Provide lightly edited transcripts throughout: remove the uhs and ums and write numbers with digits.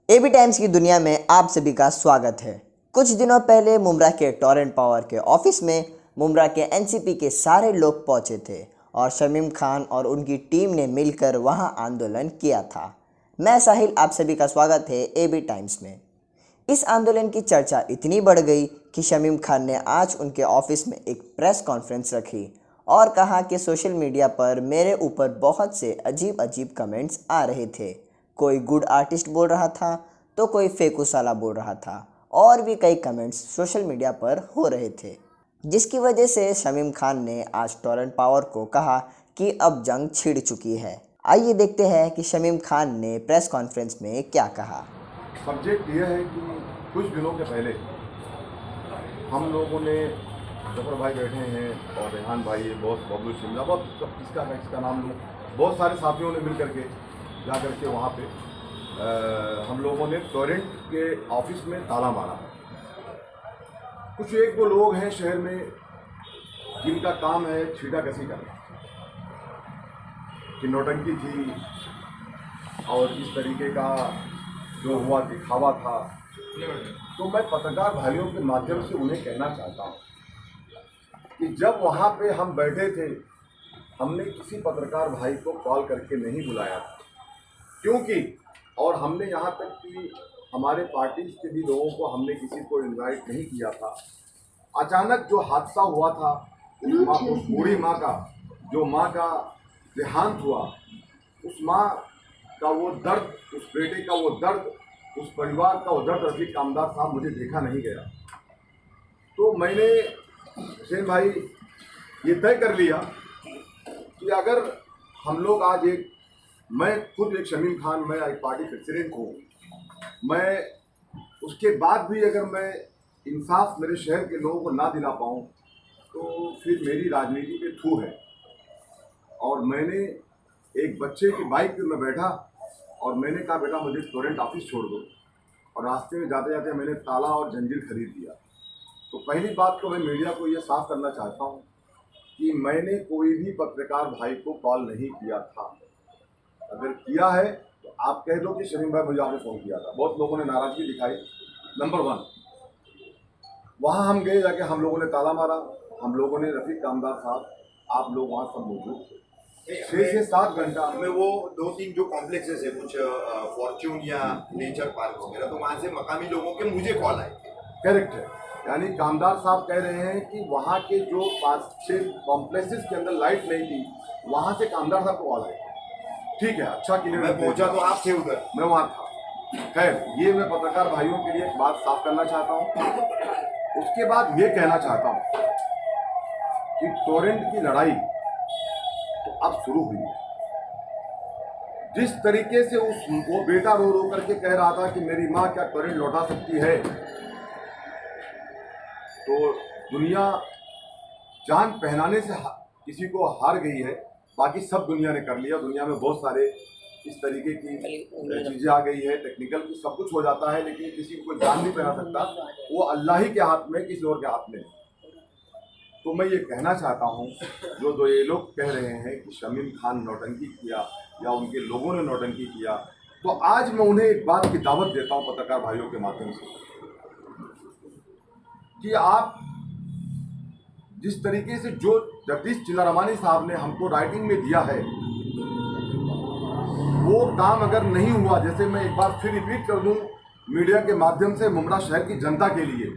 AB times की दुनिया में आप सभी का स्वागत है। कुछ दिनों पहले मुमरा के टोरेंट पावर के ऑफिस में मुमरा के एनसीपी के सारे लोग पहुंचे थे और शमीम खान और उनकी टीम ने मिलकर वहां आंदोलन किया था। मैं साहिल, आप सभी का स्वागत है एबी टाइम्स में। इस आंदोलन की चर्चा इतनी बढ़ गई कि शमीम खान ने आज उनके ऑफिस में एक प्रेस कॉन्फ्रेंस रखी और कहा कि सोशल मीडिया पर मेरे ऊपर बहुत से अजीब अजीब कमेंट्स आ रहे थे। कोई गुड आर्टिस्ट बोल रहा था तो कोई फेकुसाला बोल रहा था और भी कई कमेंट्स सोशल मीडिया पर हो रहे थे, जिसकी वजह से शमीम खान ने आज टोरेंट पावर को कहा कि अब जंग छिड़ चुकी है। आइए देखते हैं कि शमीम खान ने प्रेस कॉन्फ्रेंस में क्या कहा। सब्जेक्ट यह है कि कुछ दिनों के पहले हम लोगों ने, जफर भाई बैठे हैं और रेहान भाई, बॉस बबलू शिमला, बहुत इसका नाम लूँ, बहुत सारे साथियों ने मिल करके जा करके वहाँ पे हम लोगों ने टोरेंट के ऑफिस में ताला मारा। कुछ एक दो लोग हैं शहर में जिनका काम है छीटा कसी करना, कि नौटंकी थी और इस तरीके का जो हुआ दिखावा था। तो मैं पत्रकार भाइयों के माध्यम से उन्हें कहना चाहता हूँ कि जब वहाँ पे हम बैठे थे, हमने किसी पत्रकार भाई को कॉल करके नहीं बुलाया था, क्योंकि और हमने यहाँ तक कि हमारे पार्टी के भी लोगों को हमने किसी को इनवाइट नहीं किया था। अचानक जो हादसा हुआ था, उस बूढ़ी माँ का, जो माँ का देहांत हुआ, उस माँ का वो दर्द, उस बेटे का वो दर्द, उस परिवार का वो दर्द रफीक कामदार साहब मुझे देखा नहीं गया। तो मैंने हुसैन भाई ये तय कर लिया कि अगर हम लोग आज मैं खुद एक शमीम खान, मैं एक पार्टी प्रेसिडेंट हूँ, मैं उसके बाद भी अगर मैं इंसाफ मेरे शहर के लोगों को ना दिला पाऊँ तो फिर मेरी राजनीति पे थू है। और मैंने एक बच्चे की बाइक पे मैं बैठा और मैंने कहा, बेटा मुझे टोरेंट ऑफिस छोड़ दो, और रास्ते में जाते जाते मैंने ताला और जंजीर खरीद लिया। तो पहली बात तो मैं मीडिया को ये साफ करना चाहता हूँ कि मैंने कोई भी पत्रकार भाई को कॉल नहीं किया था। अगर किया है तो आप कह दो कि शमीम भाई मुझे आपने फ़ोन किया था। बहुत लोगों ने नाराज़गी दिखाई। नंबर 1, वहाँ हम गए, जाके हम लोगों ने ताला मारा, हम लोगों ने रफीक कामदार साहब, आप लोग वहाँ सब मौजूद थे। 6 से 7 घंटा में वो 2-3 जो कॉम्प्लेक्सेस है, कुछ फॉर्च्यून या नेचर पार्क वगैरह, तो वहाँ से मकामी लोगों के मुझे कॉल आए थे। करेक्ट है, यानी कामदार साहब कह रहे हैं कि वहाँ के जो 5-6 कॉम्प्लेक्सेस के अंदर लाइट नहीं थी, वहाँ से कामदार साहब को कॉल आए। ठीक है, अच्छा क्लियर। मैं पहुंचा तो आप थे उधर, मैं वहाँ था। खैर, ये मैं पत्रकार भाइयों के लिए एक बात साफ करना चाहता हूँ। उसके बाद ये कहना चाहता हूँ कि टोरेंट की लड़ाई तो अब शुरू हुई है। जिस तरीके से वो बेटा रो रो करके कह रहा था कि मेरी माँ क्या टोरेंट लौटा सकती है, तो दुनिया जान पहनाने से किसी को हार गई है, बाकी सब दुनिया ने कर लिया। दुनिया में बहुत सारे इस तरीके की चीज़ें आ गई है, टेक्निकल की सब कुछ हो जाता है, लेकिन किसी को कोई जान नहीं पहना सकता। वो अल्लाह ही के हाथ में, किसी और के हाथ में। तो मैं ये कहना चाहता हूँ, जो ये लोग कह रहे हैं कि शमीम खान नौटंकी किया या उनके लोगों ने नौटंकी किया, तो आज मैं उन्हें एक बात की दावत देता हूँ पत्रकार भाइयों के माध्यम से कि आप जिस तरीके से जो जगदीश चिल्लारमानी साहब ने हमको राइटिंग में दिया है, वो काम अगर नहीं हुआ, जैसे मैं एक बार फिर रिपीट कर दूं मीडिया के माध्यम से मुमरा शहर की जनता के लिए,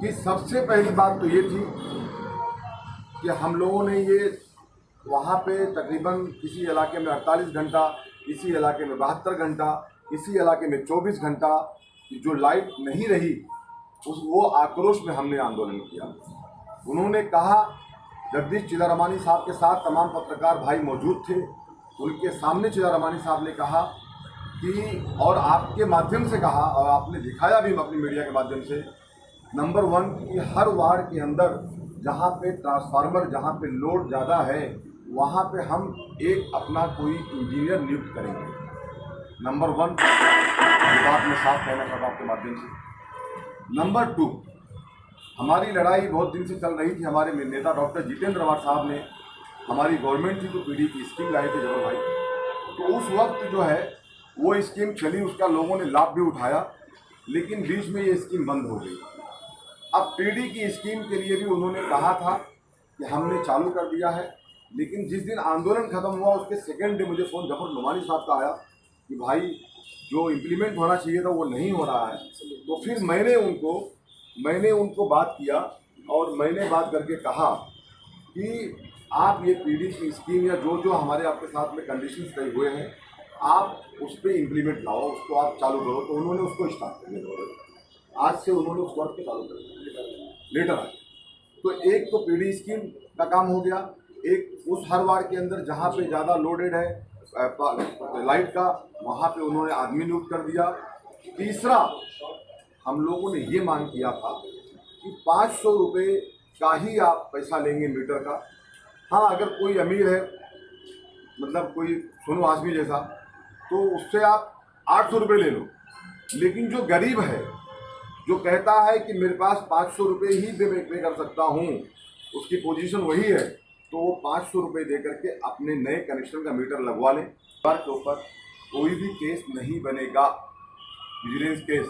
कि सबसे पहली बात तो ये थी कि हम लोगों ने ये वहाँ पे तकरीबन किसी इलाके में 48 घंटा, किसी इलाके में 72 घंटा, किसी इलाके में 24 घंटा जो लाइट नहीं रही, वो आक्रोश में हमने आंदोलन किया। उन्होंने कहा, जगदीश चिल्लारमानी साहब के साथ तमाम पत्रकार भाई मौजूद थे, उनके सामने चिल्लारमानी साहब ने कहा कि, और आपके माध्यम से कहा और आपने दिखाया भी अपनी मीडिया के माध्यम से, नंबर 1 कि हर वार्ड के अंदर जहाँ पे ट्रांसफार्मर, जहाँ पे लोड ज़्यादा है, वहाँ पे हम एक अपना कोई इंजीनियर नियुक्त करेंगे। नंबर 1 ये बात मैं साफ कहना चाहता हूँ आपके माध्यम से। नंबर 2, हमारी लड़ाई बहुत दिन से चल रही थी। हमारे नेता डॉक्टर जितेंद्र अवाड साहब ने, हमारी गवर्नमेंट थी तो पीडी की स्कीम लाए थे जबर भाई, तो उस वक्त जो है वो स्कीम चली, उसका लोगों ने लाभ भी उठाया, लेकिन बीच में ये स्कीम बंद हो गई। अब पीडी की स्कीम के लिए भी उन्होंने कहा था कि हमने चालू कर दिया है, लेकिन जिस दिन आंदोलन खत्म हुआ उसके सेकेंड डे मुझे फ़ोन जफर नुमानी साहब का आया कि भाई जो इम्प्लीमेंट होना चाहिए था वो नहीं हो रहा है। तो फिर मैंने उनको बात किया और मैंने बात करके कहा कि आप ये पीडी की स्कीम या जो जो हमारे आपके साथ में कंडीशंस तय हुए हैं, आप उस पर इम्प्लीमेंट लाओ, उसको आप चालू करो। तो उन्होंने उसको स्टार्ट कर दिया। आज से उन्होंने उस वर्क को चालू कर दिया, लेटर आए। तो एक तो पीडी स्कीम का काम हो गया, एक उस हर वार्ड के अंदर जहाँ पे ज़्यादा लोडेड है लाइट का, वहाँ पे उन्होंने आदमी नियुक्त कर दिया। तीसरा, हम लोगों ने ये मांग किया था कि 500 रुपये का ही आप पैसा लेंगे मीटर का। हाँ, अगर कोई अमीर है, मतलब कोई सोनू आजमी जैसा, तो उससे आप 800 रुपये ले लो। लेकिन जो गरीब है, जो कहता है कि मेरे पास 500 रुपये ही पे कर सकता हूँ, उसकी पोजीशन वही है, तो वो 500 रुपये दे करके अपने नए कनेक्शन का मीटर लगवा लें। बार के ऊपर कोई भी केस नहीं बनेगा, विजिलेंस केस।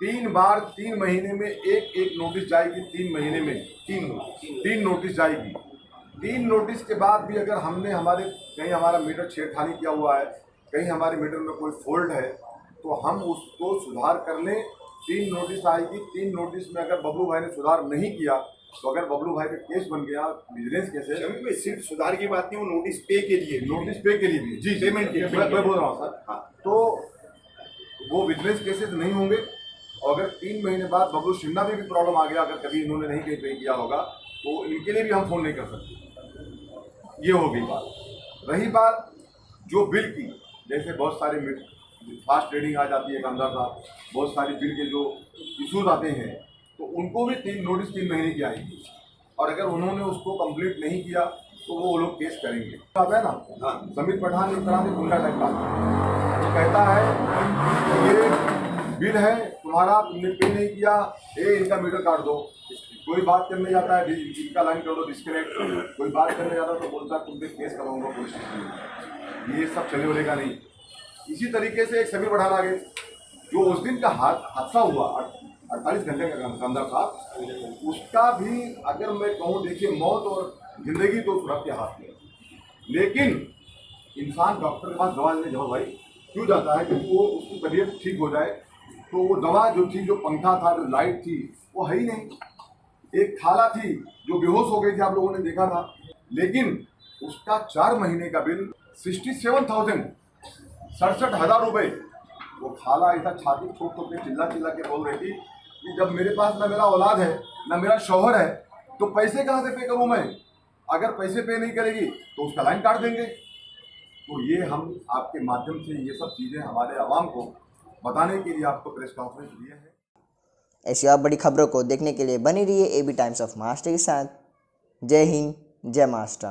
3 बार 3 महीने में एक नोटिस जाएगी, 3 महीने में 3 नोटिस जाएगी। 3 नोटिस के बाद भी अगर हमने कहीं हमारा मीटर छेड़खानी किया हुआ है, कहीं हमारे मीटर में कोई फॉल्ट है, तो हम उसको सुधार कर लें। 3 नोटिस आएगी, 3 नोटिस में अगर बबलू भाई ने सुधार नहीं किया, तो अगर बबलू भाई का केस बन गया, विजिलेंस केस है। शमी भाई, सिर्फ सुधार की बात नहीं, वो नोटिस पे के लिए भी जी, पेमेंट के लिए मैं बोल रहा हूँ सर। हाँ, तो वो विजिलेंस केसेस नहीं होंगे। और अगर 3 महीने बाद बबलू शिंदा में भी प्रॉब्लम आ गया, अगर कभी इन्होंने नहीं कहीं पे किया होगा, तो इनके लिए भी हम फ़ोन नहीं कर सकते। ये हो गई बात। रही बात जो बिल की, जैसे बहुत सारे फास्ट ट्रेडिंग आ जाती है कामदार साहब, बहुत सारी बिल के जो इशूज़ आते हैं, तो उनको भी 3 महीने की आएगी। और अगर उन्होंने उसको कंप्लीट नहीं किया तो वो लोग केस करेंगे। आता है ना, हाँ, समीर पठान एक तरह से गुंडा टाइप का वो कहता है ये बिल है तुम्हारा, तुमने पे नहीं किया, इनका मीटर काट दो। कोई बात करने जाता है, इनका लाइन कर दो डिस्कनेक्ट। कोई बात करने जाता है तो बोलता है तुम पे केस करवाऊंगा पुलिस स्टेशन में। ये सब चले बोलेगा नहीं। इसी तरीके से एक समीर पठान आ गए, जो उस दिन का हादसा हुआ 48 घंटे का कामदार साहब, उसका भी अगर मैं कहूँ, देखिए मौत और जिंदगी तो रब के हाथ में, लेकिन इंसान डॉक्टर के पास दवा लेने जाओ भाई क्यों जाता है कि वो उसकी तबीयत ठीक हो जाए। तो वो दवा जो थी, जो पंखा था, जो लाइट थी, वो है ही नहीं। एक थाला थी जो बेहोश हो गई थी, आप लोगों ने देखा था। लेकिन उसका 4 महीने का बिल 67,000 रुपये। वो थाला ऐसा छाती ठोक के चिल्ला के बोल रही थी कि जब मेरे पास ना मेरा औलाद है, ना मेरा शौहर है, तो पैसे कहाँ से पे करूँ मैं? अगर पैसे पे नहीं करेगी तो उसका लाइन काट देंगे। तो ये हम आपके माध्यम से ये सब चीज़ें हमारे आवाम को बताने के लिए आपको प्रेस कॉन्फ्रेंस दिए हैं। ऐसी और बड़ी खबरों को देखने के लिए बनी रहिए AB टाइम्स ऑफ महाराष्ट्र के साथ। जय हिंद, जय महाराष्ट्र।